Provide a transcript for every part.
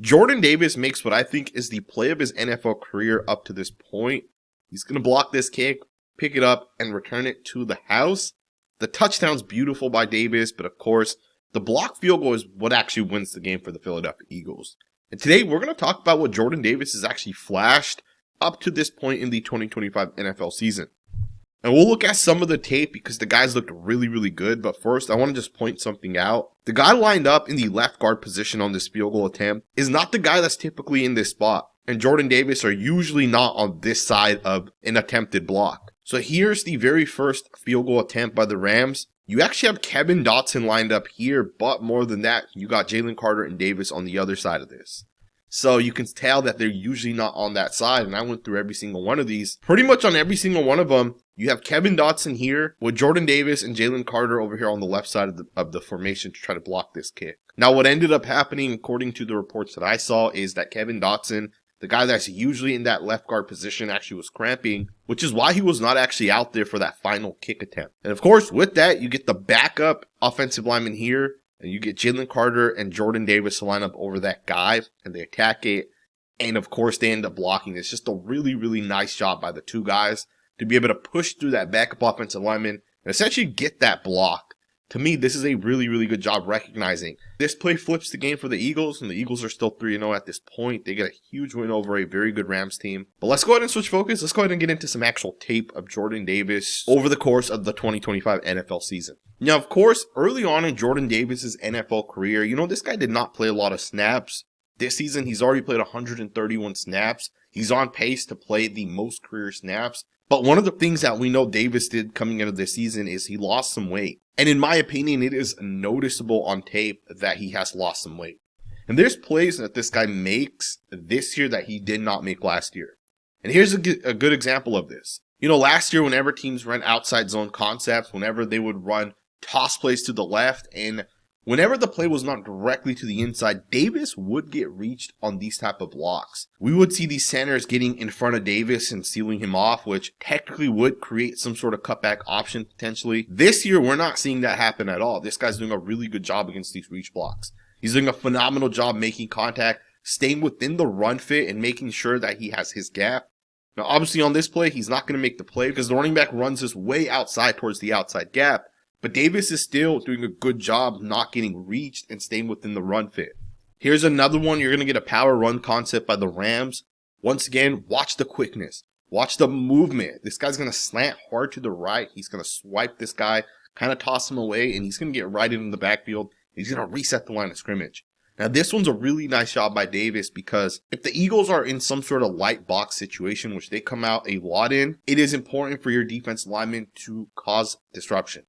Jordan Davis makes what I think is the play of his NFL career up to this point. He's going to block this kick, pick it up, and return it to the house. The touchdown's beautiful by Davis, but of course, the block field goal is what actually wins the game for the Philadelphia Eagles. And today, we're going to talk about what Jordan Davis has actually flashed up to this point in the 2025 NFL season. And we'll look at some of the tape because the guys looked really, really good. But first, I want to just point something out. The guy lined up in the left guard position on this field goal attempt is not the guy that's typically in this spot. And Jordan Davis are usually not on this side of an attempted block. So here's the very first field goal attempt by the Rams. You actually have Kevin Dotson lined up here, but more than that, you got Jalen Carter and Davis on the other side of this. So you can tell that they're usually not on that side, and I went through every single one of these. Pretty much on every single one of them, you have Kevin Dotson here with Jordan Davis and Jalen Carter over here on the left side of the formation to try to block this kick. Now what ended up happening, according to the reports that I saw, is that Kevin Dotson, the guy that's usually in that left guard position, actually was cramping, which is why he was not actually out there for that final kick attempt. And of course, with that, you get the backup offensive lineman here, and you get Jalen Carter and Jordan Davis to line up over that guy, and they attack it. And of course, they end up blocking. It's just a really, really nice job by the two guys to be able to push through that backup offensive lineman and essentially get that block. To me, this is a really, really good job recognizing. This play flips the game for the Eagles, and the Eagles are still 3-0 at this point. They get a huge win over a very good Rams team. But let's go ahead and switch focus. Let's go ahead and get into some actual tape of Jordan Davis over the course of the 2025 NFL season. Now, of course, early on in Jordan Davis's NFL career, this guy did not play a lot of snaps. This season, he's already played 131 snaps. He's on pace to play the most career snaps. But one of the things that we know Davis did coming into this season is he lost some weight. And in my opinion, it is noticeable on tape that he has lost some weight. And there's plays that this guy makes this year that he did not make last year. And here's a good example of this. Last year, whenever teams ran outside zone concepts, whenever they would run toss plays to the left, and whenever the play was not directly to the inside, Davis would get reached on these type of blocks. We would see these centers getting in front of Davis and sealing him off, which technically would create some sort of cutback option potentially. This year, we're not seeing that happen at all. This guy's doing a really good job against these reach blocks. He's doing a phenomenal job making contact, staying within the run fit, and making sure that he has his gap. Now, obviously on this play, he's not going to make the play because the running back runs this way outside towards the outside gap. But Davis is still doing a good job not getting reached and staying within the run fit. Here's another one. You're going to get a power run concept by the Rams. Once again, watch the quickness. Watch the movement. This guy's going to slant hard to the right. He's going to swipe this guy, kind of toss him away, and he's going to get right into the backfield. He's going to reset the line of scrimmage. Now, this one's a really nice job by Davis because if the Eagles are in some sort of light box situation, which they come out a lot in, it is important for your defensive linemen to cause disruption.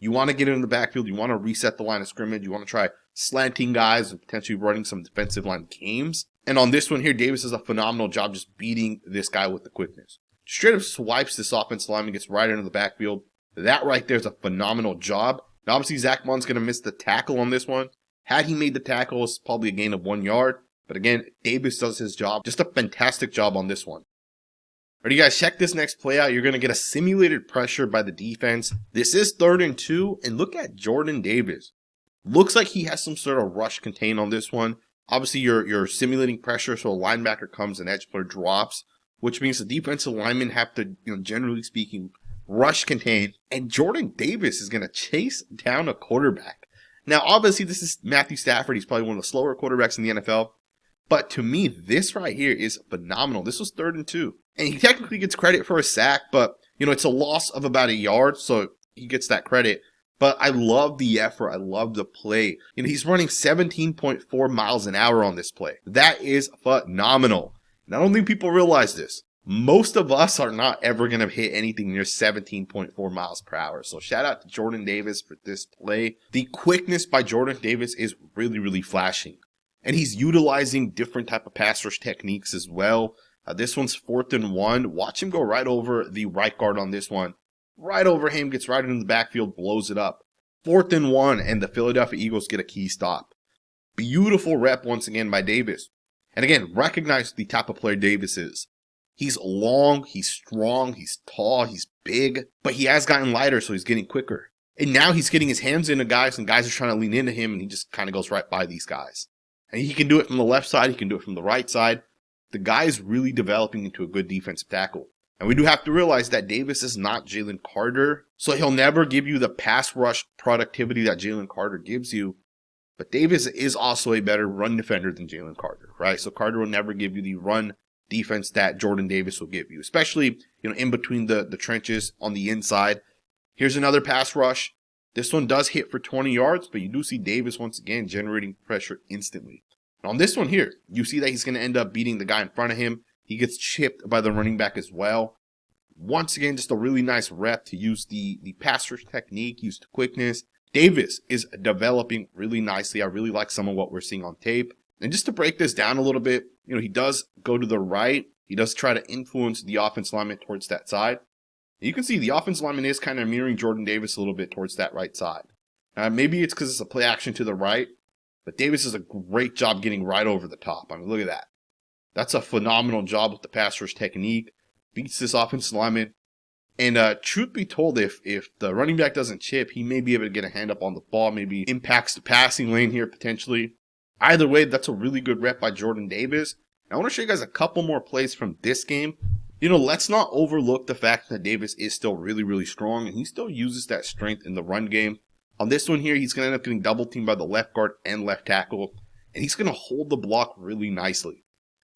You want to get in the backfield. You want to reset the line of scrimmage. You want to try slanting guys and potentially running some defensive line games. And on this one here, Davis does a phenomenal job just beating this guy with the quickness. Straight up swipes this offensive lineman, gets right into the backfield. That right there is a phenomenal job. Now, obviously, Zach Munn's going to miss the tackle on this one. Had he made the tackle, it's probably a gain of 1 yard. But again, Davis does his job. Just a fantastic job on this one. Alright, you guys, check this next play out. You're going to get a simulated pressure by the defense. This is 3rd and 2, and look at Jordan Davis. Looks like he has some sort of rush contain on this one. Obviously, you're simulating pressure, so a linebacker comes and edge player drops, which means the defensive linemen have to, generally speaking, rush contain. And Jordan Davis is going to chase down a quarterback. Now, obviously, this is Matthew Stafford. He's probably one of the slower quarterbacks in the NFL. But to me, this right here is phenomenal. This was 3rd and 2. And he technically gets credit for a sack, but, it's a loss of about a yard, so he gets that credit. But I love the effort. I love the play. He's running 17.4 miles an hour on this play. That is phenomenal. And I don't think people realize this. Most of us are not ever going to hit anything near 17.4 miles per hour. So shout out to Jordan Davis for this play. The quickness by Jordan Davis is really, really flashing. And he's utilizing different type of pass rush techniques as well. This one's 4th and 1. Watch him go right over the right guard on this one. Right over him, gets right into the backfield, blows it up. 4th and 1, and the Philadelphia Eagles get a key stop. Beautiful rep once again by Davis. And again, recognize the type of player Davis is. He's long, he's strong, he's tall, he's big, but he has gotten lighter, so he's getting quicker. And now he's getting his hands into guys, and guys are trying to lean into him, and he just kind of goes right by these guys. And he can do it from the left side. He can do it from the right side. The guy is really developing into a good defensive tackle. And we do have to realize that Davis is not Jalen Carter. So he'll never give you the pass rush productivity that Jalen Carter gives you. But Davis is also a better run defender than Jalen Carter, right? So Carter will never give you the run defense that Jordan Davis will give you, especially, in between the trenches on the inside. Here's another pass rush. This one does hit for 20 yards, but you do see Davis once again generating pressure instantly. And on this one here, you see that he's going to end up beating the guy in front of him. He gets chipped by the running back as well. Once again, just a really nice rep to use the pass rush technique, use the quickness. Davis is developing really nicely. I really like some of what we're seeing on tape. And just to break this down a little bit, he does go to the right. He does try to influence the offensive lineman towards that side. And you can see the offensive lineman is kind of mirroring Jordan Davis a little bit towards that right side. Maybe it's because it's a play action to the right, but Davis does a great job getting right over the top. I mean, look at that. That's a phenomenal job with the pass rush technique. Beats this offensive lineman. And truth be told, if the running back doesn't chip, he may be able to get a hand up on the ball, maybe impacts the passing lane here potentially. Either way, that's a really good rep by Jordan Davis. And I want to show you guys a couple more plays from this game. Let's not overlook the fact that Davis is still really, really strong, and he still uses that strength in the run game. On this one here, he's going to end up getting double teamed by the left guard and left tackle, and he's going to hold the block really nicely.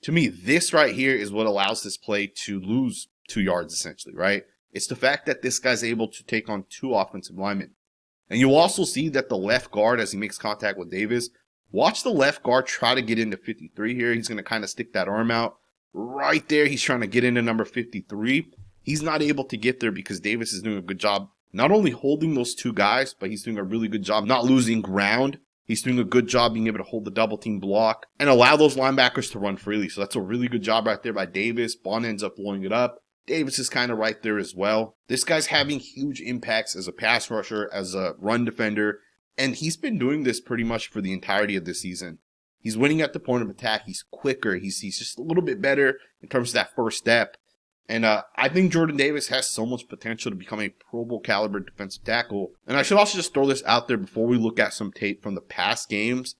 To me, this right here is what allows this play to lose 2 yards essentially, right? It's the fact that this guy's able to take on 2 offensive linemen. And you'll also see that the left guard, as he makes contact with Davis, watch the left guard try to get into 53 here. He's going to kind of stick that arm out. Right there, he's trying to get into number 53. He's not able to get there because Davis is doing a good job not only holding those 2 guys, but he's doing a really good job not losing ground. He's doing a good job being able to hold the double team block and allow those linebackers to run freely. So that's a really good job right there by Davis. Bond ends up blowing it up. Davis is kind of right there as well. This guy's having huge impacts as a pass rusher, as a run defender, and he's been doing this pretty much for the entirety of this season. He's winning at the point of attack. He's quicker. He's just a little bit better in terms of that first step. And I think Jordan Davis has so much potential to become a Pro Bowl caliber defensive tackle. And I should also just throw this out there before we look at some tape from the past games.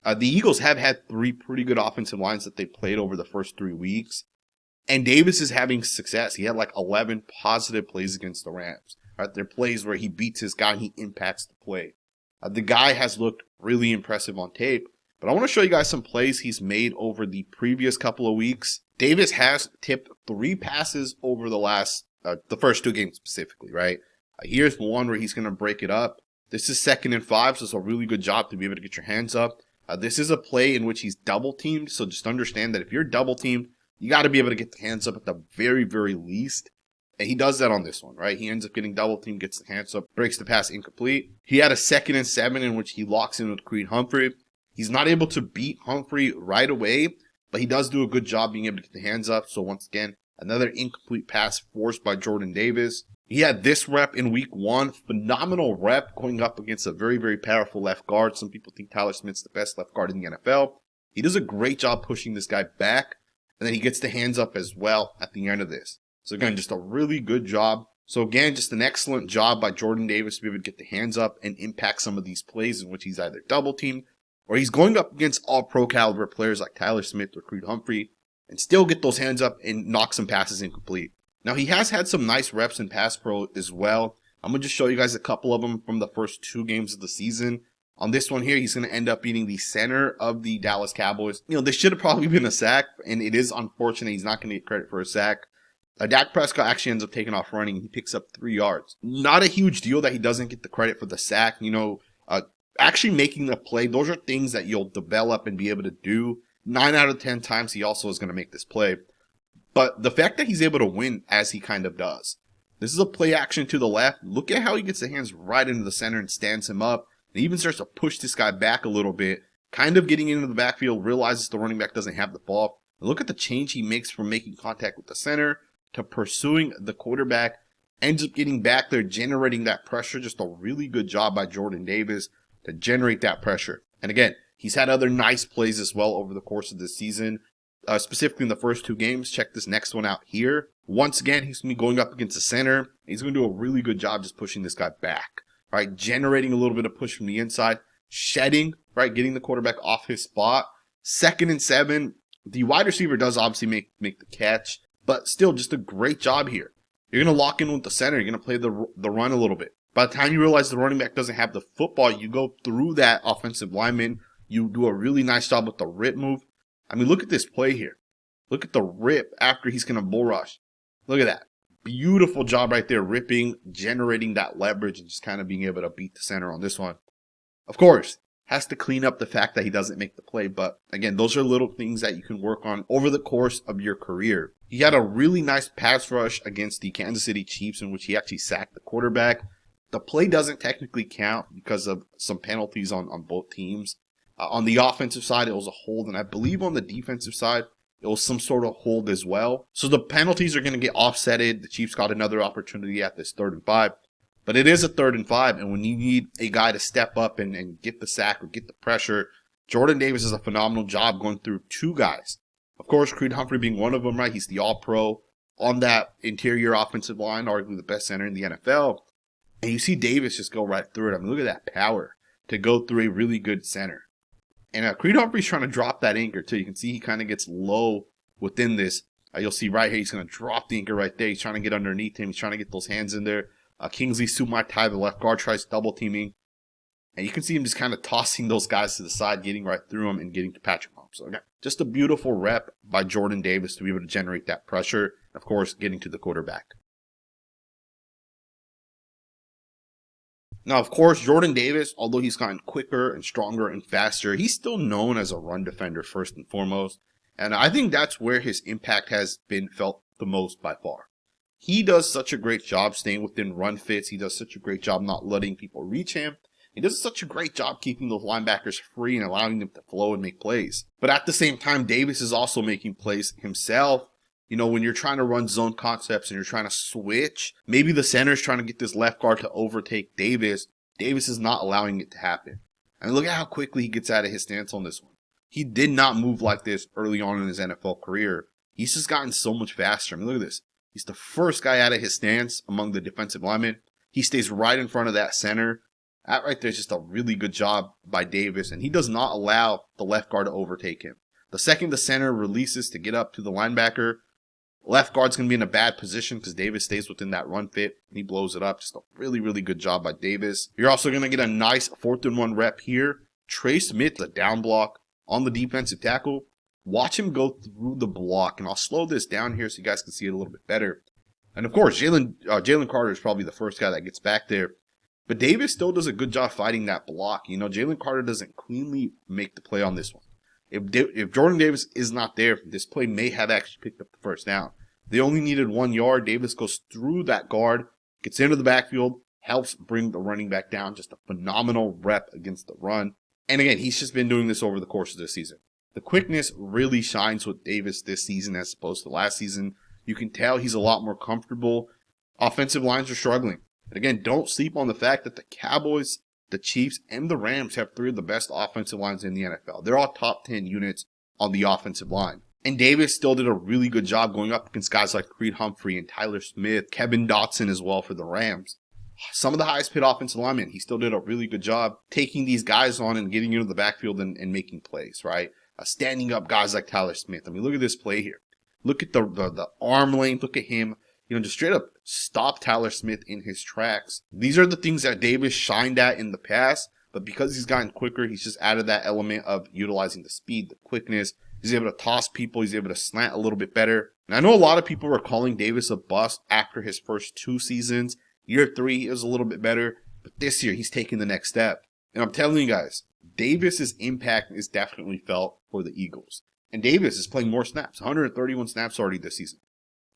The Eagles have had 3 pretty good offensive lines that they played over the first 3 weeks. And Davis is having success. He had like 11 positive plays against the Rams. Right? They're plays where he beats his guy and he impacts the play. The guy has looked really impressive on tape. But I want to show you guys some plays he's made over the previous couple of weeks. Davis has tipped 3 passes over the first 2 games specifically, right? Here's one where he's going to break it up. This is 2nd and 5, so it's a really good job to be able to get your hands up. This is a play in which he's double teamed, so just understand that if you're double teamed, you got to be able to get the hands up at the very, very least. And he does that on this one, right? He ends up getting double teamed, gets the hands up, breaks the pass incomplete. He had a 2nd and 7 in which he locks in with Creed Humphrey. He's not able to beat Humphrey right away, but he does do a good job being able to get the hands up. So once again, another incomplete pass forced by Jordan Davis. He had this rep in week 1. Phenomenal rep going up against a very, very powerful left guard. Some people think Tyler Smith's the best left guard in the NFL. He does a great job pushing this guy back, and then he gets the hands up as well at the end of this. So again, just a really good job. So again, just an excellent job by Jordan Davis to be able to get the hands up and impact some of these plays in which he's either double teamed or he's going up against all pro caliber players like Tyler Smith or Creed Humphrey and still get those hands up and knock some passes incomplete. Now, he has had some nice reps in pass pro as well. I'm going to just show you guys a couple of them from the first 2 games of the season. On this one here, he's going to end up beating the center of the Dallas Cowboys. This should have probably been a sack, and it is unfortunate he's not going to get credit for a sack. Dak Prescott actually ends up taking off running. He picks up 3 yards. Not a huge deal that he doesn't get the credit for the sack. Actually making the play, those are things that you'll develop and be able to do. 9 out of 10 times he also is going to make this play. But the fact that he's able to win as he kind of does. This is a play action to the left. Look at how he gets the hands right into the center and stands him up. And even starts to push this guy back a little bit. Kind of getting into the backfield, realizes the running back doesn't have the ball. And look at the change he makes from making contact with the center to pursuing the quarterback. Ends up getting back there, generating that pressure. Just a really good job by Jordan Davis to generate that pressure. And again, he's had other nice plays as well over the course of this season, specifically in the first 2 games. Check this next one out here. Once again, he's going to be going up against the center. He's going to do a really good job just pushing this guy back, right? Generating a little bit of push from the inside, shedding, right? Getting the quarterback off his spot, 2nd and 7. The wide receiver does obviously make the catch, but still just a great job here. You're going to lock in with the center. You're going to play the run a little bit. By the time you realize the running back doesn't have the football, you go through that offensive lineman. You do a really nice job with the rip move. I mean, look at this play here. Look at the rip after he's going to bull rush. Look at that. Beautiful job right there, ripping, generating that leverage, and just kind of being able to beat the center on this one. Of course, has to clean up the fact that he doesn't make the play. But again, those are little things that you can work on over the course of your career. He had a really nice pass rush against the Kansas City Chiefs in which he actually sacked the quarterback. The play doesn't technically count because of some penalties on both teams. On the offensive side, it was a hold, and I believe on the defensive side, it was some sort of hold as well. So the penalties are going to get offsetted. The Chiefs got another opportunity at this 3rd and 5. But it is a 3rd and 5, and when you need a guy to step up and get the sack or get the pressure, Jordan Davis does a phenomenal job going through 2 guys. Of course, Creed Humphrey being one of them, right? He's the all-pro on that interior offensive line, arguably the best center in the NFL. And you see Davis just go right through it. I mean, look at that power to go through a really good center. And Creed Humphrey's trying to drop that anchor, too. You can see he kind of gets low within this. You'll see right here, he's going to drop the anchor right there. He's trying to get underneath him. He's trying to get those hands in there. Kingsley Sumatai, the left guard, tries double teaming. And you can see him just kind of tossing those guys to the side, getting right through them and getting to Patrick Mahomes. So again, just a beautiful rep by Jordan Davis to be able to generate that pressure. Of course, getting to the quarterback. Now, of course, Jordan Davis, although he's gotten quicker and stronger and faster, he's still known as a run defender first and foremost. And I think that's where his impact has been felt the most by far. He does such a great job staying within run fits. He does such a great job not letting people reach him. He does such a great job keeping those linebackers free and allowing them to flow and make plays. But at the same time, Davis is also making plays himself. You know, when you're trying to run zone concepts and you're trying to switch, maybe the center's trying to get this left guard to overtake Davis. Davis is not allowing it to happen. And look at how quickly he gets out of his stance on this one. He did not move like this early on in his NFL career. He's just gotten so much faster. I mean, look at this. He's the first guy out of his stance among the defensive linemen. He stays right in front of that center. That right there is just a really good job by Davis, and he does not allow the left guard to overtake him. The second the center releases to get up to the linebacker, left guard's going to be in a bad position because Davis stays within that run fit, and he blows it up. Just a really, really good job by Davis. You're also going to get a nice 4th and 1 rep here. Trey Smith, the down block on the defensive tackle. Watch him go through the block, and I'll slow this down here so you guys can see it a little bit better. And of course, Jalen Carter is probably the first guy that gets back there. But Davis still does a good job fighting that block. You know, Jalen Carter doesn't cleanly make the play on this one. If Jordan Davis is not there, this play may have actually picked up the first down. They only needed 1 yard. Davis goes through that guard, gets into the backfield, helps bring the running back down. Just a phenomenal rep against the run. And again, he's just been doing this over the course of this season. The quickness really shines with Davis this season as opposed to last season. You can tell he's a lot more comfortable. Offensive lines are struggling. And again, don't sleep on the fact that the Cowboys, the Chiefs, and the Rams have 3 of the best offensive lines in the NFL. They're all top 10 units on the offensive line. And Davis still did a really good job going up against guys like Creed Humphrey and Tyler Smith, Kevin Dotson as well for the Rams. Some of the highest paid offensive linemen, he still did a really good job taking these guys on and getting into the backfield and making plays, right? Standing up guys like Tyler Smith. I mean, look at this play here. Look at the arm length. Look at him. You know, just straight up stop Tyler Smith in his tracks. These are the things that Davis shined at in the past, but because he's gotten quicker, he's just added that element of utilizing the speed, the quickness. He's able to toss people. He's able to slant a little bit better. And I know a lot of people were calling Davis a bust after his first 2 seasons. Year 3 is a little bit better, but this year he's taking the next step. And I'm telling you guys, Davis's impact is definitely felt for the Eagles. And Davis is playing more snaps, 131 snaps already this season.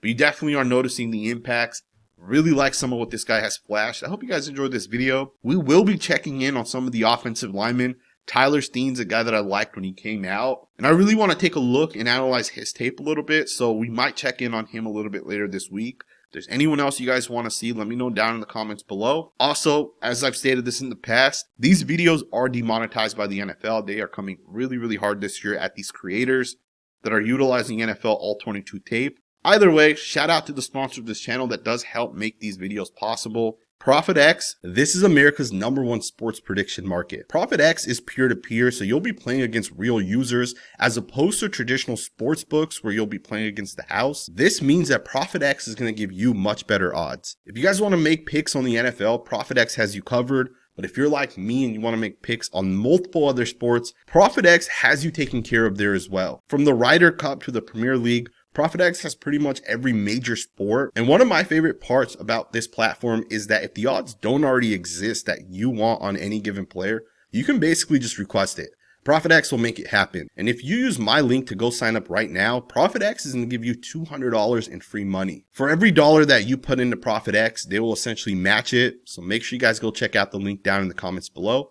But you definitely are noticing the impacts. Really like some of what this guy has flashed. I hope you guys enjoyed this video. We will be checking in on some of the offensive linemen. Tyler Steen's a guy that I liked when he came out. And I really want to take a look and analyze his tape a little bit. So we might check in on him a little bit later this week. If there's anyone else you guys want to see, let me know down in the comments below. Also, as I've stated this in the past, these videos are demonetized by the NFL. They are coming really, really hard this year at these creators that are utilizing NFL All-22 tape. Either way, shout out to the sponsor of this channel that does help make these videos possible. ProfitX, this is America's #1 sports prediction market. ProfitX is peer-to-peer, so you'll be playing against real users as opposed to traditional sports books where you'll be playing against the house. This means that ProfitX is going to give you much better odds. If you guys want to make picks on the NFL, ProfitX has you covered. But if you're like me and you want to make picks on multiple other sports, ProfitX has you taken care of there as well. From the Ryder Cup to the Premier League, ProfitX has pretty much every major sport. And one of my favorite parts about this platform is that if the odds don't already exist that you want on any given player, you can basically just request it. ProfitX will make it happen. And if you use my link to go sign up right now, ProfitX is going to give you $200 in free money. For every dollar that you put into ProfitX, they will essentially match it. So make sure you guys go check out the link down in the comments below.